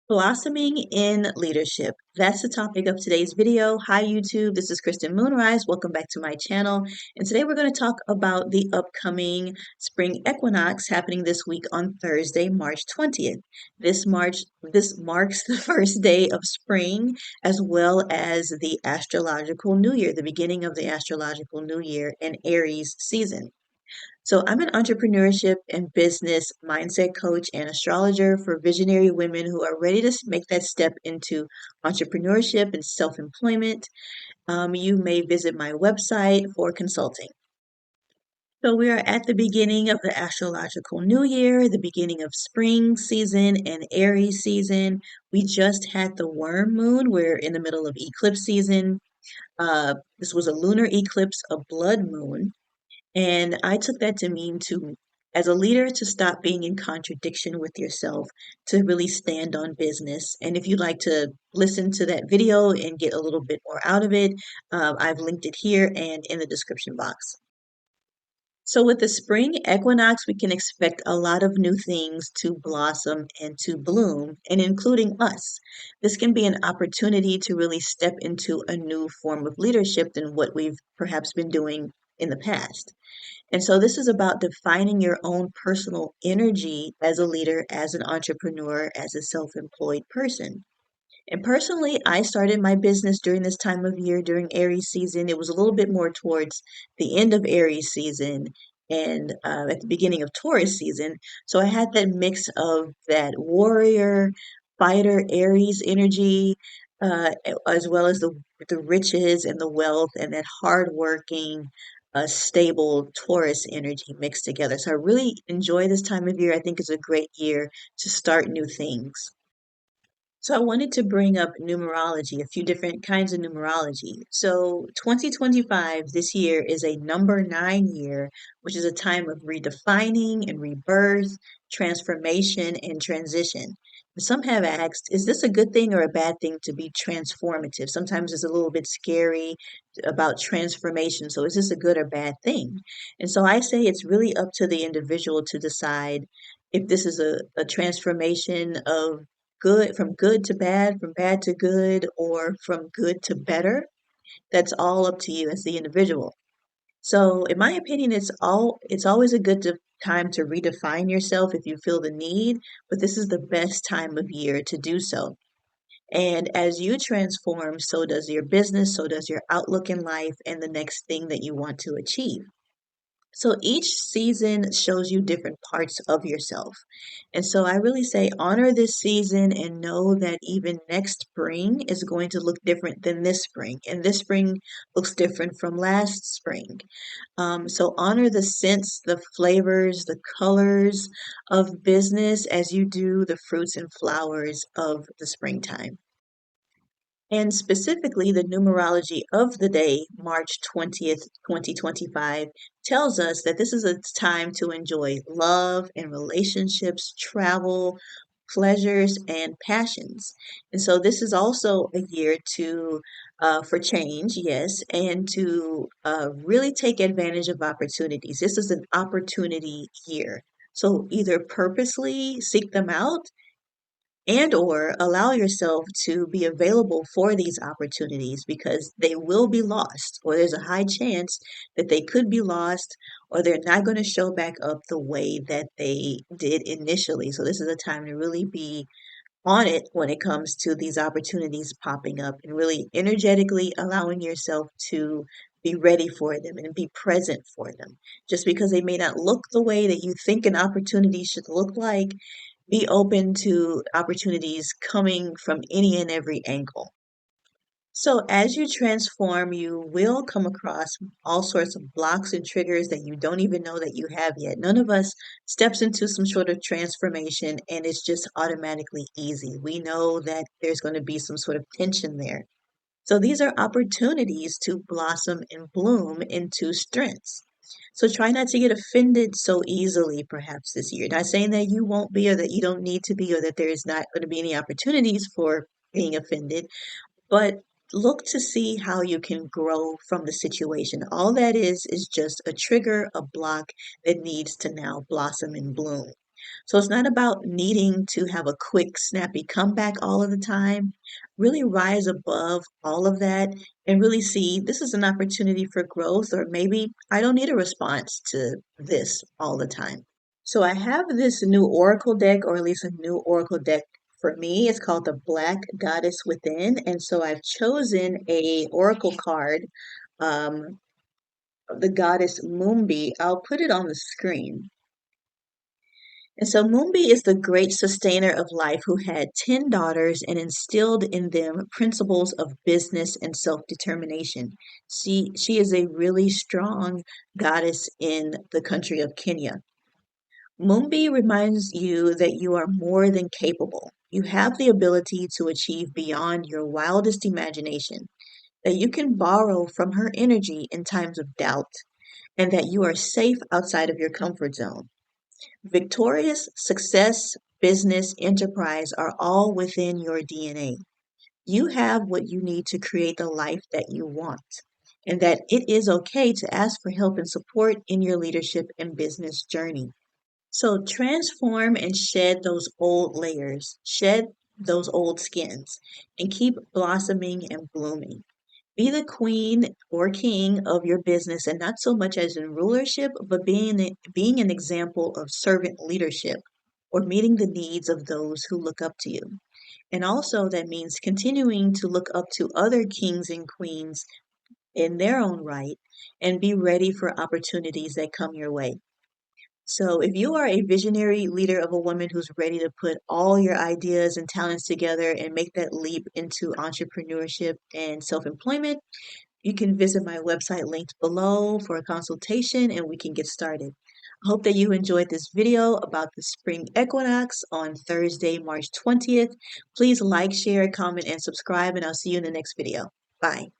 Blossoming in leadership. That's the topic of today's video. Hi, YouTube. This is Kristen Moonrise. Welcome back to my channel. And today we're going to talk about the upcoming Spring Equinox happening this week on Thursday, March 20th. This marks the first day of spring as well as the astrological new year, the beginning of the astrological new year and Aries season. So, I'm an entrepreneurship and business mindset coach and astrologer for visionary women who are ready to make that step into entrepreneurship and self employment. You may visit my website for consulting. So, we are at the beginning of the astrological new year, the beginning of spring season and Aries season. We just had the worm moon. We're in the middle of eclipse season. This was a lunar eclipse, a blood moon. And I took that to mean as a leader, to stop being in contradiction with yourself, to really stand on business. And if you'd like to listen to that video and get a little bit more out of it, I've linked it here and in the description box. So with the spring equinox, we can expect a lot of new things to blossom and to bloom, and including us. This can be an opportunity to really step into a new form of leadership than what we've perhaps been doing in the past. And so this is about defining your own personal energy as a leader, as an entrepreneur, as a self-employed person. And personally, I started my business during this time of year, during Aries season. It was a little bit more towards the end of Aries season and at the beginning of Taurus season. So I had that mix of that warrior, fighter, Aries energy, as well as the riches and the wealth and that hardworking, stable Taurus energy mixed together. So I really enjoy this time of year. I think it's a great year to start new things. So I wanted to bring up numerology, a few different kinds of numerology. So 2025, this year is a number 9 year, which is a time of redefining and rebirth, transformation and transition. Some have asked, is this a good thing or a bad thing to be transformative? Sometimes it's a little bit scary about transformation. So is this a good or bad thing? And so I say it's really up to the individual to decide if this is a transformation of good to bad, from bad to good, or from good to better. That's all up to you as the individual. So, in my opinion, it's always a time to redefine yourself if you feel the need, but this is the best time of year to do so. And as you transform, so does your business, so does your outlook in life, and the next thing that you want to achieve. So each season shows you different parts of yourself. And so I really say honor this season and know that even next spring is going to look different than this spring. And this spring looks different from last spring. So honor the scents, the flavors, the colors of business as you do the fruits and flowers of the springtime. And specifically, the numerology of the day, March 20th, 2025, tells us that this is a time to enjoy love and relationships, travel, pleasures, and passions. And so, this is also a year for change, yes, and to really take advantage of opportunities. This is an opportunity year. So, either purposely seek them out and or allow yourself to be available for these opportunities because they will be lost, or there's a high chance that they could be lost, or they're not going to show back up the way that they did initially. So this is a time to really be on it when it comes to these opportunities popping up, and really energetically allowing yourself to be ready for them and be present for them. Just because they may not look the way that you think an opportunity should look like, be open to opportunities coming from any and every angle. So, as you transform, you will come across all sorts of blocks and triggers that you don't even know that you have yet. None of us steps into some sort of transformation and it's just automatically easy. We know that there's going to be some sort of tension there. So, these are opportunities to blossom and bloom into strengths. So try not to get offended so easily, perhaps this year. Not saying that you won't be, or that you don't need to be, or that there is not going to be any opportunities for being offended, but look to see how you can grow from the situation. All that is just a trigger, a block that needs to now blossom and bloom. So it's not about needing to have a quick, snappy comeback all of the time. Really rise above all of that and really see this is an opportunity for growth, or maybe I don't need a response to this all the time. So I have this new Oracle deck, or at least a new Oracle deck for me. It's called the Black Goddess Within. And so I've chosen a Oracle card, um, the goddess Moonbi. I'll put it on the screen. And so Moonbi is the great sustainer of life who had 10 daughters and instilled in them principles of business and self-determination. She is a really strong goddess in the country of Kenya. Mumbi reminds you that you are more than capable. You have the ability to achieve beyond your wildest imagination, that you can borrow from her energy in times of doubt, and that you are safe outside of your comfort zone. Victorious success, business, enterprise are all within your DNA. You have what you need to create the life that you want, and that it is okay to ask for help and support in your leadership and business journey. So transform and shed those old layers, shed those old skins, and keep blossoming and blooming. Be the queen or king of your business, and not so much as in rulership, but being an example of servant leadership or meeting the needs of those who look up to you. And also, that means continuing to look up to other kings and queens in their own right and be ready for opportunities that come your way. So, if you are a visionary leader of a woman who's ready to put all your ideas and talents together and make that leap into entrepreneurship and self employment, you can visit my website linked below for a consultation and we can get started. I hope that you enjoyed this video about the spring equinox on Thursday, March 20th. Please like, share, comment, and subscribe, and I'll see you in the next video. Bye.